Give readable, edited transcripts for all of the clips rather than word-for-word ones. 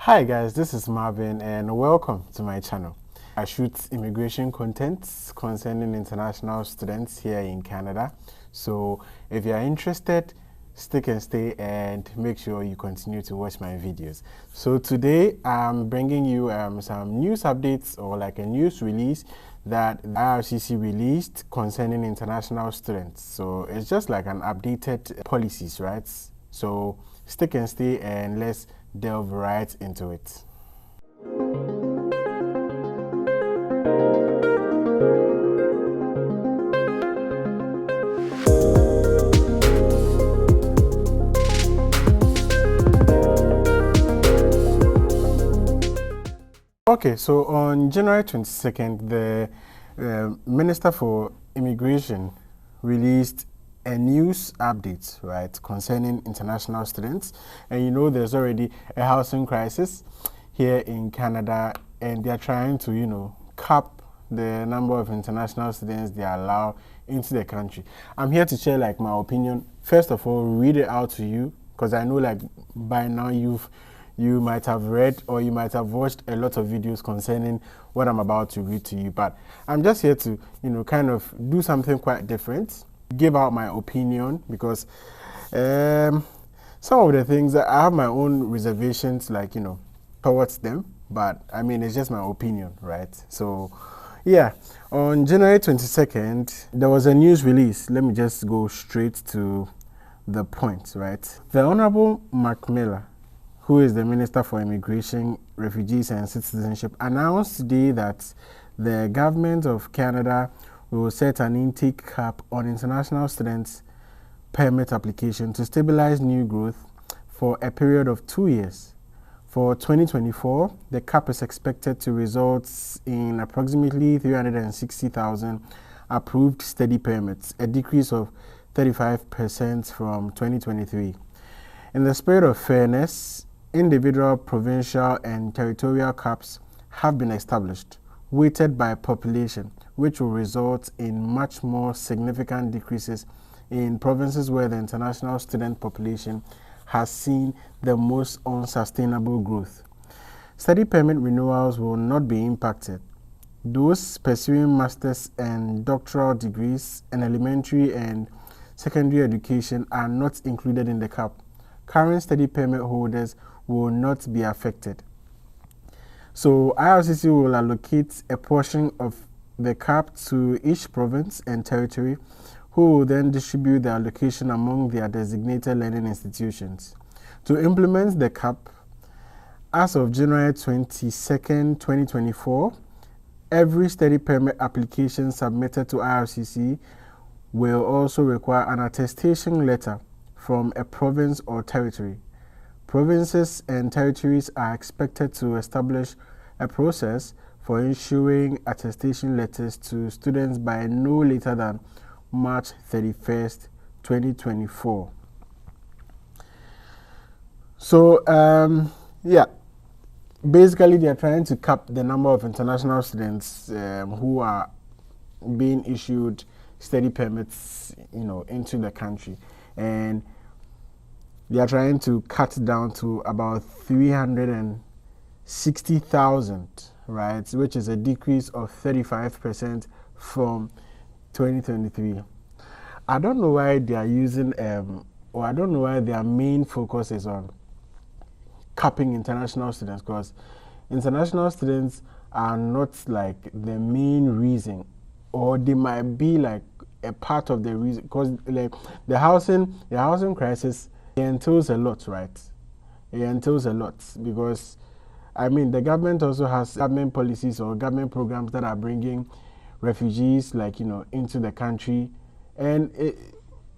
Hi guys, this is Marvin and welcome to my channel. I shoot immigration content concerning international students here in Canada. So if you are interested, stick and stay and make sure you continue to watch my videos. So today I'm bringing you some news updates, or like a news release that the IRCC released concerning international students. So it's just like an updated policies, right? So stick and stay and let's delve right into it. Okay, so on January 22nd, the Minister for Immigration released a news update, right, concerning international students. And you know, there's already a housing crisis here in Canada, and they're trying to, cap the number of international students they allow into the country. I'm here to share like my opinion. First of all, read it out to you, because I know like by now you might have read or you might have watched a lot of videos concerning what I'm about to read to you, but I'm just here to, kind of do something quite different, give out my opinion, because some of the things that I have my own reservations, like, towards them, but I mean, it's just my opinion, right? So yeah, on January 22nd, there was a news release. Let me just go straight to the point, right? The Honorable Mark Miller, who is the Minister for Immigration, Refugees and Citizenship, announced today that the government of Canada will set an intake cap on international students' permit application to stabilize new growth for a period of 2 years. For 2024, the cap is expected to result in approximately 360,000 approved study permits, a decrease of 35% from 2023. In the spirit of fairness, individual, provincial, and territorial caps have been established, weighted by population, which will result in much more significant decreases in provinces where the international student population has seen the most unsustainable growth. Study permit renewals will not be impacted. Those pursuing master's and doctoral degrees in elementary and secondary education are not included in the cap. Current study permit holders will not be affected. So IRCC will allocate a portion of the cap to each province and territory, who will then distribute the allocation among their designated learning institutions. To implement the cap, as of January 22nd, 2024, every study permit application submitted to IRCC will also require an attestation letter from a province or territory. Provinces and territories are expected to establish a process for issuing attestation letters to students by no later than March 31st, 2024. So, yeah, basically they are trying to cap the number of international students who are being issued study permits, into the country. And they are trying to cut down to about 360,000, right, which is a decrease of 35% from 2023. I don't know why they are using, or I don't know why their main focus is on capping international students, because international students are not like the main reason, or they might be like a part of the reason, because like the housing crisis, it entails a lot, right? It entails a lot, because I mean the government also has government policies or government programs that are bringing refugees into the country, and it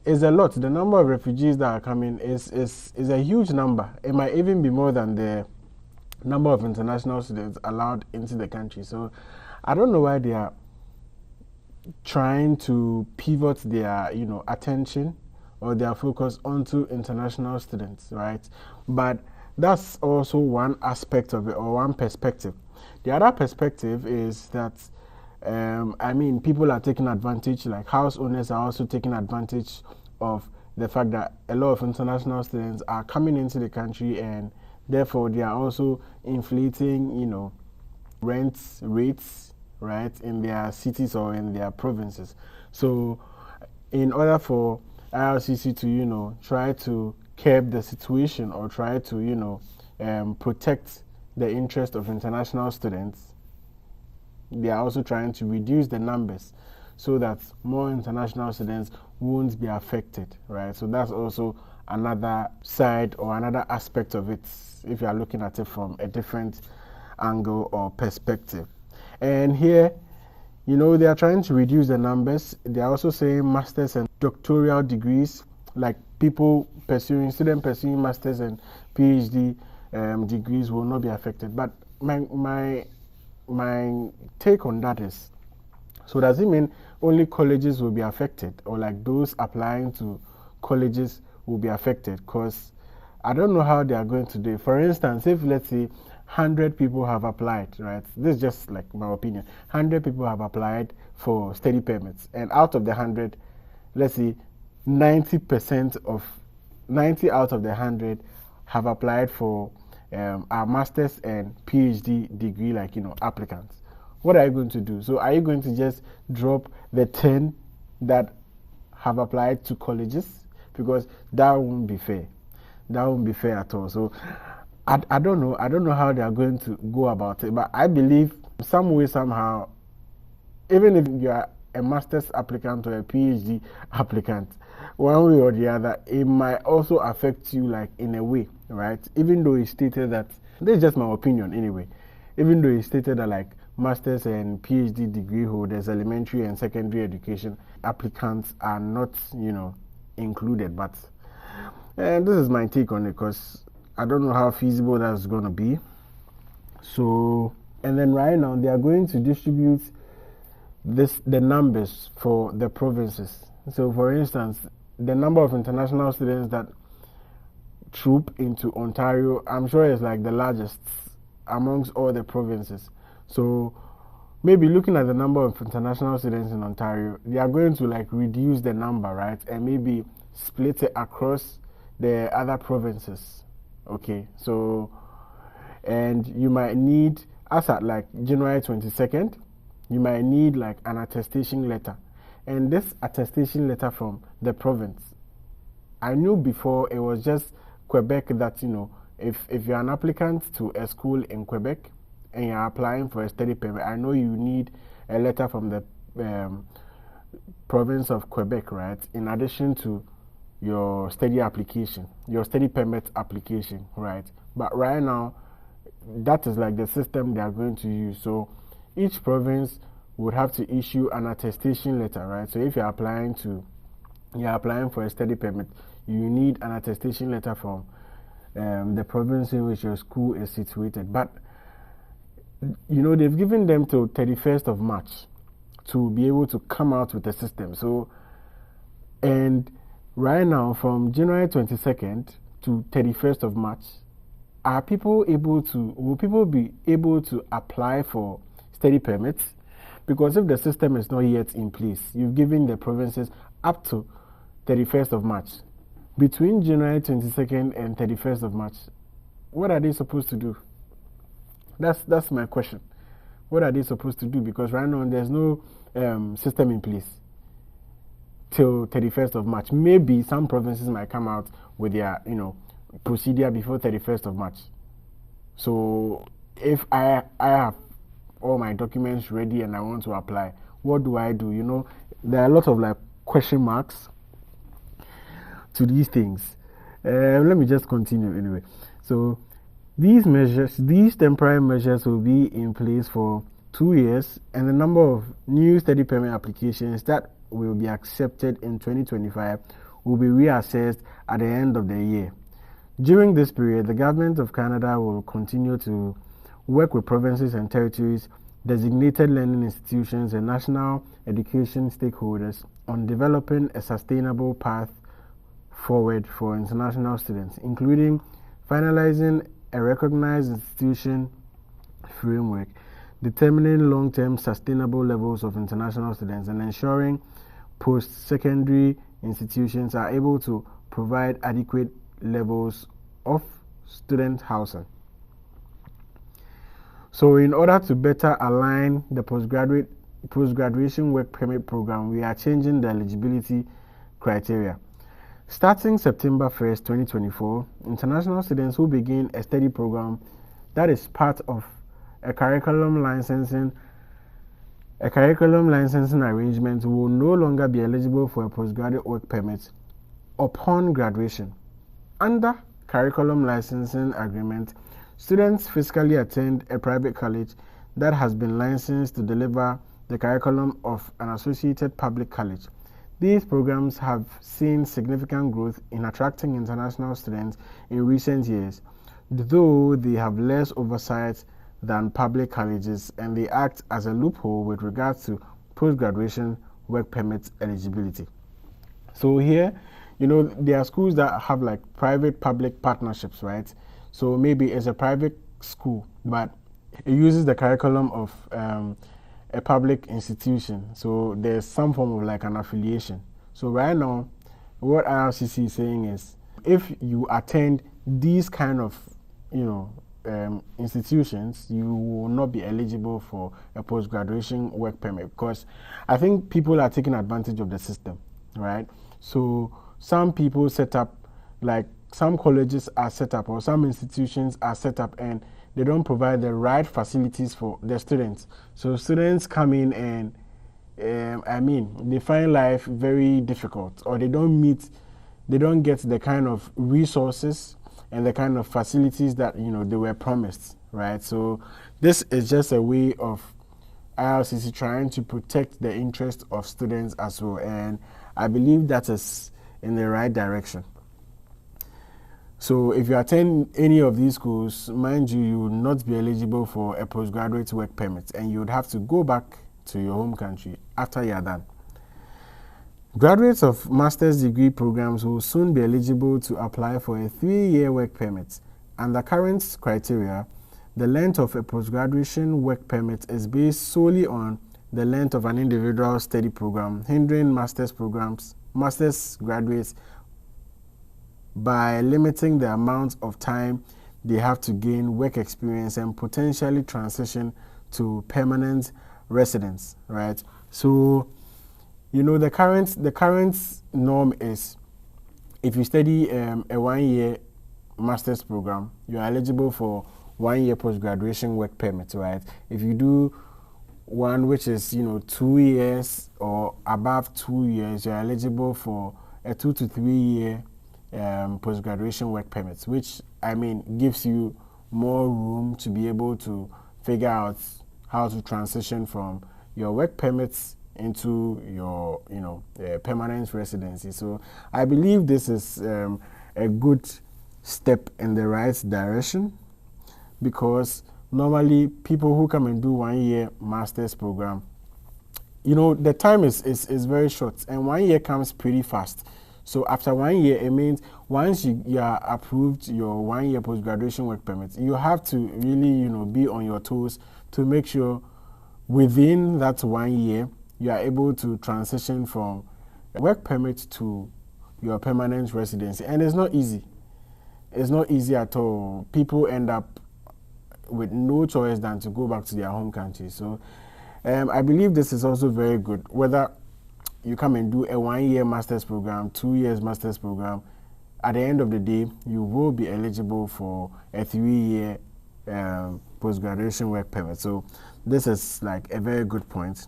is a lot. The number of refugees that are coming is a huge number. It might even be more than the number of international students allowed into the country. So I don't know why they are trying to pivot their attention or their focus onto international students, right? But that's also one aspect of it, or one perspective. The other perspective is that I mean, people are taking advantage, like house owners are also taking advantage of the fact that a lot of international students are coming into the country and Therefore, they are also inflating, rent rates, right, in their cities or in their provinces. So, in order for IRCC to, try to curb the situation or try to, protect the interest of international students, they are also trying to reduce the numbers so that more international students won't be affected, right? So that's also another side or another aspect of it if you are looking at it from a different angle or perspective. And here, they are trying to reduce the numbers. They are also saying masters and doctoral degrees, like students pursuing masters and PhD degrees will not be affected. But my take on that is, so does it mean only colleges will be affected, or like those applying to colleges will be affected? Because I don't know how they are going to do it. For instance, if let's say 100 people have applied, right? This is just like my opinion. 100 people have applied for study permits, and out of the 100, let's say 90 out of the 100 have applied for our masters and PhD degree, like applicants. What are you going to do? So are you going to just drop the 10 that have applied to colleges? Because that won't be fair. That won't be fair at all. So I don't know. I don't know how they are going to go about it. But I believe some way, somehow, even if you are a master's applicant or a PhD applicant, one way or the other, it might also affect you, like in a way, right? Even though it stated that, this is just my opinion anyway, even though it stated that like master's and PhD degree holders, elementary and secondary education applicants are not, included. But this is my take on it, because I don't know how feasible that's going to be. So, and then right now they are going to distribute the numbers for the provinces. So, for instance, the number of international students that troop into Ontario, I'm sure is like the largest amongst all the provinces. So maybe looking at the number of international students in Ontario, they are going to like reduce the number, right? And maybe split it across the other provinces. Okay, so, and you might need, as at like January 22nd, you might need like an attestation letter. And this attestation letter from the province, I knew before it was just Quebec that, if you're an applicant to a school in Quebec and you're applying for a study permit, I know you need a letter from the province of Quebec, right? In addition to your study application, your study permit application, right? But right now, that is like the system they are going to use. So each province would have to issue an attestation letter, right? So if you're applying for a study permit, you need an attestation letter from the province in which your school is situated. But they've given them till 31st of March to be able to come out with the system. So, and right now, from January 22nd to 31st of March, will people be able to apply for study permits? Because if the system is not yet in place, you've given the provinces up to 31st of March. Between January 22nd and 31st of March, what are they supposed to do? That's my question. What are they supposed to do? Because right now there's no system in place till 31st of March. Maybe some provinces might come out with their procedure before 31st of March. So if I have all my documents ready and I want to apply, what do I do? There are a lot of like question marks to these things. Let me just continue anyway. So these temporary measures will be in place for 2 years, and the number of new study permit applications that will be accepted in 2025 will be reassessed at the end of the year. During this period, the government of Canada will continue to work with provinces and territories, designated learning institutions, and national education stakeholders on developing a sustainable path forward for international students, including finalizing a recognized institution framework, determining long-term sustainable levels of international students, and ensuring post-secondary institutions are able to provide adequate levels of student housing. So in order to better align the post-graduation work permit program, we are changing the eligibility criteria. Starting September 1st, 2024, international students who begin a study program that is part of a curriculum licensing arrangement will no longer be eligible for a postgraduate work permit upon graduation. Under curriculum licensing agreement, students physically attend a private college that has been licensed to deliver the curriculum of an associated public college. These programs have seen significant growth in attracting international students in recent years, though they have less oversight than public colleges, and they act as a loophole with regards to post-graduation work permit eligibility. So here, there are schools that have like private-public partnerships, right? So maybe it's a private school, but it uses the curriculum of a public institution. So there's some form of like an affiliation. So right now, what IRCC is saying is, if you attend these kind of, institutions, you will not be eligible for a post-graduation work permit, because I think people are taking advantage of the system, right? So some people set up, like some colleges are set up or some institutions are set up, and they don't provide the right facilities for the students. So students come in and they find life very difficult, or they don't get the kind of resources and the kind of facilities that they were promised, right? So this is just a way of IRCC trying to protect the interest of students as well, and I believe that is in the right direction. So if you attend any of these schools, mind you, you will not be eligible for a postgraduate work permit, and you would have to go back to your home country after you are done. Graduates of master's degree programs will soon be eligible to apply for a 3-year work permit. Under current criteria, the length of a postgraduation work permit is based solely on the length of an individual study program, hindering master's graduates by limiting the amount of time they have to gain work experience and potentially transition to permanent residence, right? So, the current norm is, if you study a 1-year master's program, you are eligible for 1-year post-graduation work permit, right? If you do one which is 2 years or above 2 years, you are eligible for a 2 to 3 year post-graduation work permits, which gives you more room to be able to figure out how to transition from your work permits into your permanent residency. So I believe this is a good step in the right direction, because normally people who come and do 1-year master's program, the time is very short, and 1 year comes pretty fast. So after 1 year, it means once you are approved your 1-year post-graduation work permit, you have to really, be on your toes to make sure within that 1 year, you are able to transition from work permit to your permanent residency. And it's not easy. It's not easy at all. People end up with no choice than to go back to their home country. So I believe this is also very good. Whether you come and do a 1-year master's program, 2 years master's program, at the end of the day, you will be eligible for a 3-year post-graduation work permit. So this is like a very good point.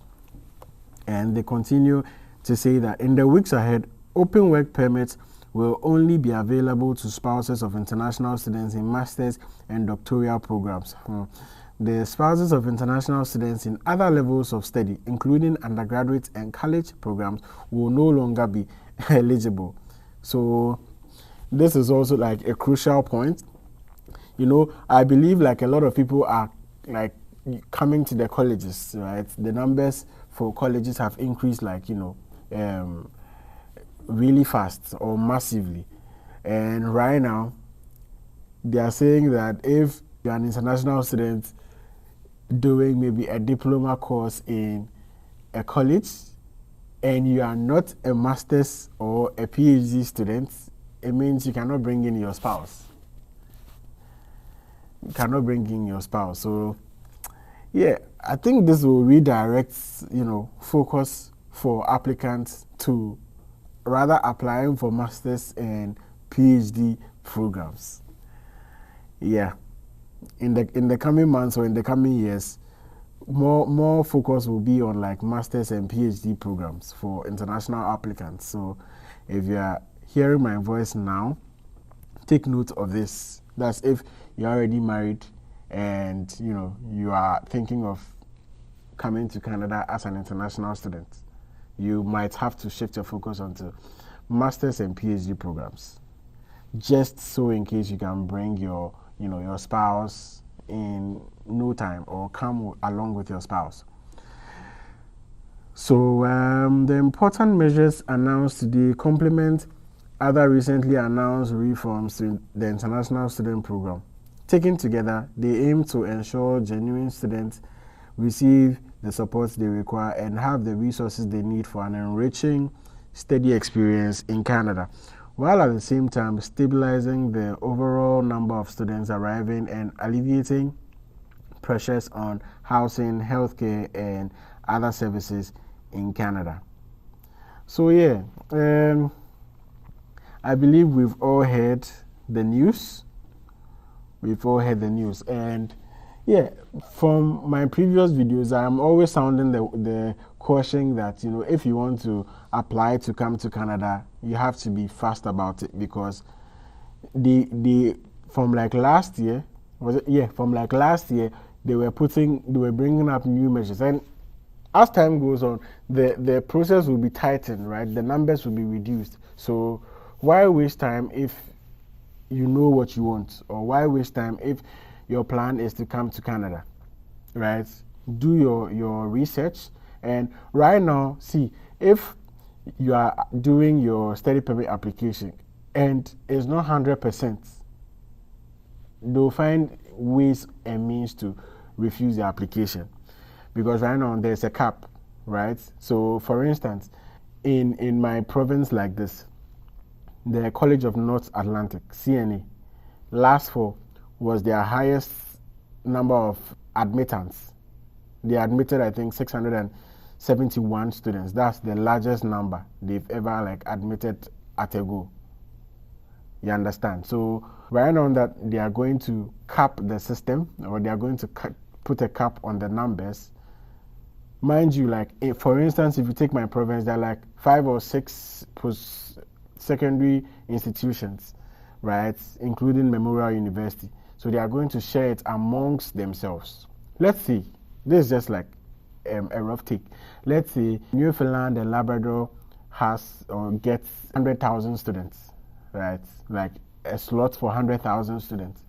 And they continue to say that in the weeks ahead, open work permits will only be available to spouses of international students in master's and doctoral programs. The spouses of international students in other levels of study, including undergraduate and college programs, will no longer be eligible. So this is also like a crucial point. I believe like a lot of people are like coming to the colleges, right? The numbers for colleges have increased like, really fast or massively. And right now, they are saying that if you're an international student doing maybe a diploma course in a college and you are not a master's or a PhD student, it means you cannot bring in your spouse. you cannot bring in your spouse. So yeah, I think this will redirect, focus for applicants to rather applying for masters and PhD programs. Yeah, in the coming months or in the coming years, more focus will be on like masters and PhD programs for international applicants. So if you are hearing my voice now, take note of this. That's if you're already married and you are thinking of coming to Canada as an international student. You might have to shift your focus onto masters and PhD programs, just so in case you can bring your spouse in no time or come along with your spouse. So the important measures announced today complement other recently announced reforms to the international student program. Taken together, they aim to ensure genuine students receive the support they require and have the resources they need for an enriching, steady experience in Canada, while at the same time stabilizing the overall number of students arriving and alleviating pressures on housing, healthcare, and other services in Canada. So yeah, I believe we've all heard the news. And yeah, from my previous videos, I'm always sounding the caution that if you want to apply to come to Canada, you have to be fast about it, because from like last year, they were bringing up new measures, and as time goes on, the process will be tightened, right? The numbers will be reduced. So why waste time if you know what you want, or why waste time if your plan is to come to Canada, right? Do your research, and right now, see, if you are doing your study permit application and it's not 100%, they'll find ways and means to refuse the application, because right now there's a cap, right? So for instance, in my province like this, the College of North Atlantic, CNA, last fall was their highest number of admittance. They admitted, I think, 671 students. That's the largest number they've ever admitted at a go. You understand? So right now that they are going to cap the system, or they are going to put a cap on the numbers. Mind you, for instance, if you take my province, there are 5 or 6 post-secondary institutions, right, including Memorial University. So they are going to share it amongst themselves. Let's see, this is just a rough take. Let's say Newfoundland and Labrador has or gets 100,000 students, right? Like a slot for 100,000 students.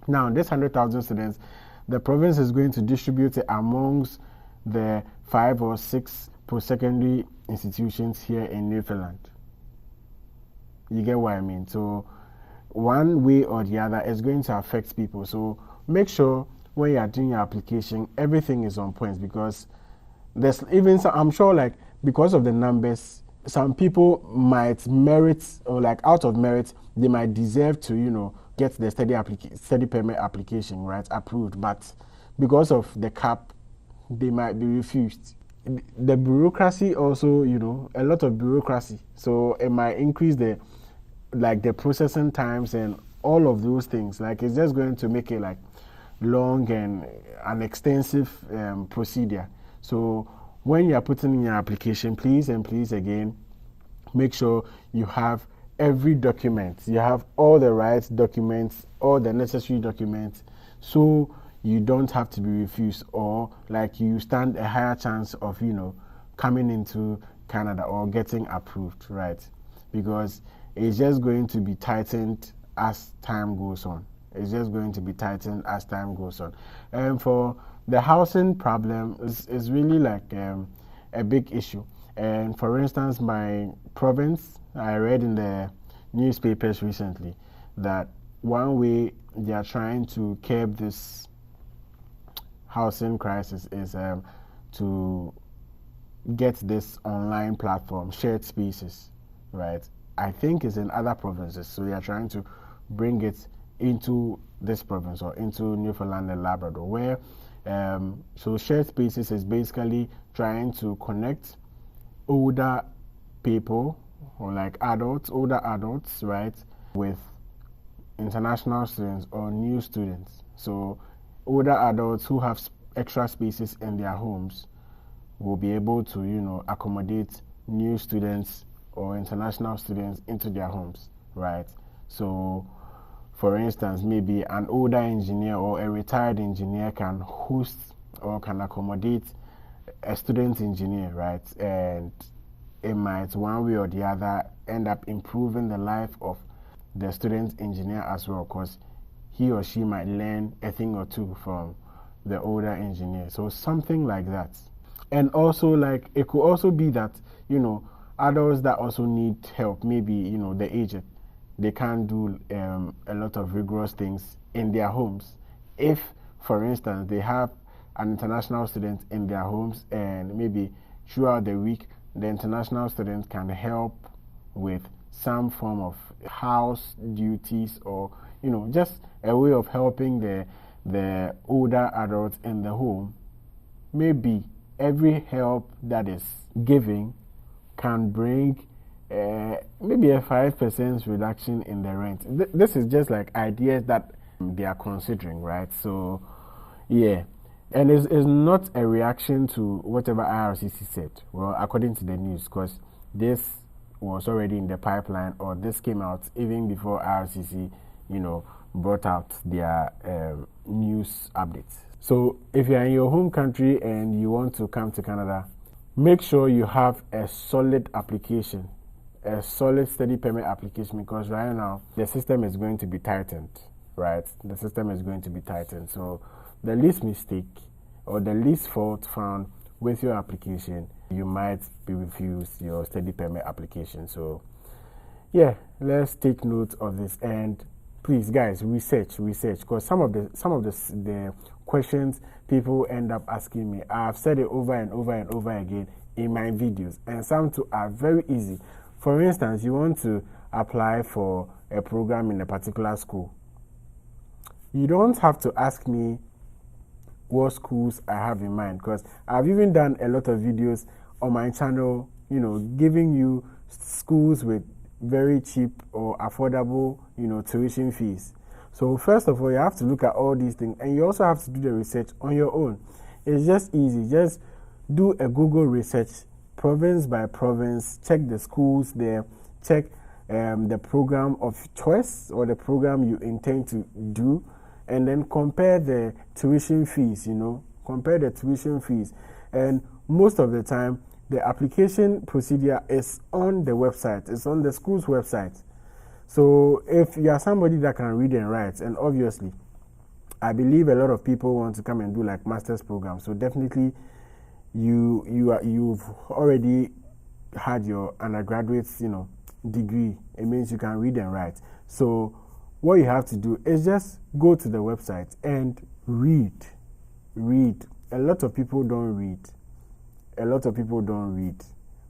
Now, this 100,000 students, the province is going to distribute it amongst the 5 or 6 post-secondary institutions here in Newfoundland. You get what I mean? So one way or the other is going to affect people. So make sure when you are doing your application, everything is on point, because there's even some, I'm sure because of the numbers, some people might merit, or out of merit, they might deserve to get the study permit application, right, approved, but because of the cap, they might be refused. The bureaucracy also, a lot of bureaucracy, so it might increase the processing times and all of those things. It's just going to make it long and an extensive procedure. So when you are putting in your application, please again, make sure you have every document. You have all the right documents, all the necessary documents, so you don't have to be refused, or you stand a higher chance of coming into Canada or getting approved, right? Because it's just going to be tightened as time goes on. And for the housing problem is really a big issue. And for instance, my province, I read in the newspapers recently that one way they are trying to curb this housing crisis is to get this online platform, shared spaces, right? I think it's in other provinces, so they are trying to bring it into this province or into Newfoundland and Labrador, where so shared spaces is basically trying to connect older people or like older adults, right, with international students or new students. So older adults who have extra spaces in their homes will be able to, accommodate new students or international students into their homes, right? So for instance, maybe an older engineer or a retired engineer can host or can accommodate a student engineer, right? And it might, one way or the other, end up improving the life of the student engineer as well, because he or she might learn a thing or two from the older engineer. So something like that. And also, like, it could also be that, adults that also need help, maybe, the aged, they can't do a lot of rigorous things in their homes. If, for instance, they have an international student in their homes and maybe throughout the week, the international student can help with some form of house duties or, just a way of helping the older adults in the home. Maybe every help that is given can bring maybe a 5% reduction in the rent. This is just like ideas that they are considering, right? So, yeah. And it's not a reaction to whatever IRCC said. Well, according to the news, because this was already in the pipeline, or this came out even before IRCC, brought out their news updates. So if you're in your home country and you want to come to Canada, make sure you have a solid application, a solid study permit application, because right now the system is going to be tightened, right? The system is going to be tightened. So the least mistake or the least fault found with your application, you might be refused your study permit application. So yeah, let's take note of this, and please guys, research, because some of the questions people end up asking me, I've said it over and over and over again in my videos, and some too are very easy. For instance, you want to apply for a program in a particular school. You don't have to ask me what schools I have in mind, because I've even done a lot of videos on my channel, giving you schools with very cheap or affordable, tuition fees. So first of all, you have to look at all these things, and you also have to do the research on your own. It's just easy. Just do a Google research, province by province, check the schools there, check the program of choice or the program you intend to do, and then compare the tuition fees, compare the tuition fees. And most of the time, the application procedure is on the website, it's on the school's website. So if you are somebody that can read and write, and obviously, I believe a lot of people want to come and do like master's programs, so definitely you've already had your undergraduate, degree. It means you can read and write. So what you have to do is just go to the website and read. A lot of people don't read.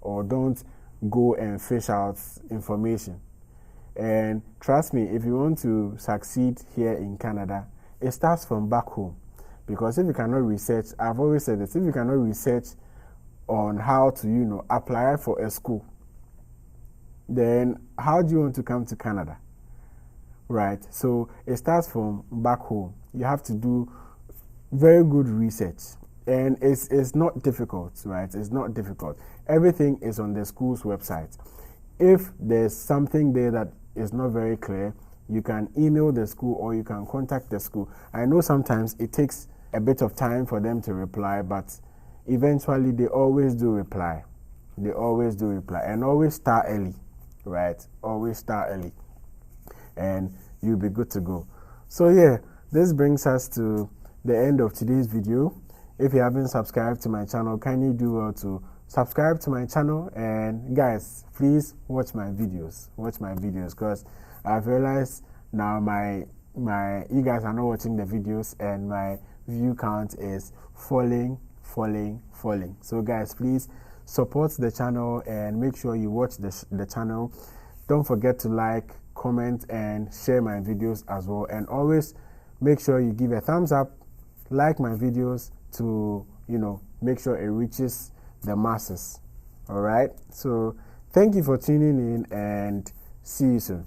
Or don't go and fish out information. And trust me, if you want to succeed here in Canada, it starts from back home. Because if you cannot research, I've always said this, if you cannot research on how to, apply for a school, then how do you want to come to Canada? Right? So it starts from back home. You have to do very good research. And it's not difficult, right? It's not difficult. Everything is on the school's website. If there's something there that is not very clear, you can email the school or you can contact the school. I know sometimes it takes a bit of time for them to reply, but eventually they always do reply. And always start early, right? Always start early. And you'll be good to go. So yeah, this brings us to the end of today's video. If you haven't subscribed to my channel, kindly do well to subscribe to my channel. And guys, please watch my videos, because I've realized now you guys are not watching the videos and my view count is falling. So guys, please support the channel and make sure you watch the channel. Don't forget to like, comment, and share my videos as well. And always make sure you give a thumbs up, like my videos to, make sure it reaches the masses. All right. So thank you for tuning in, and see you soon.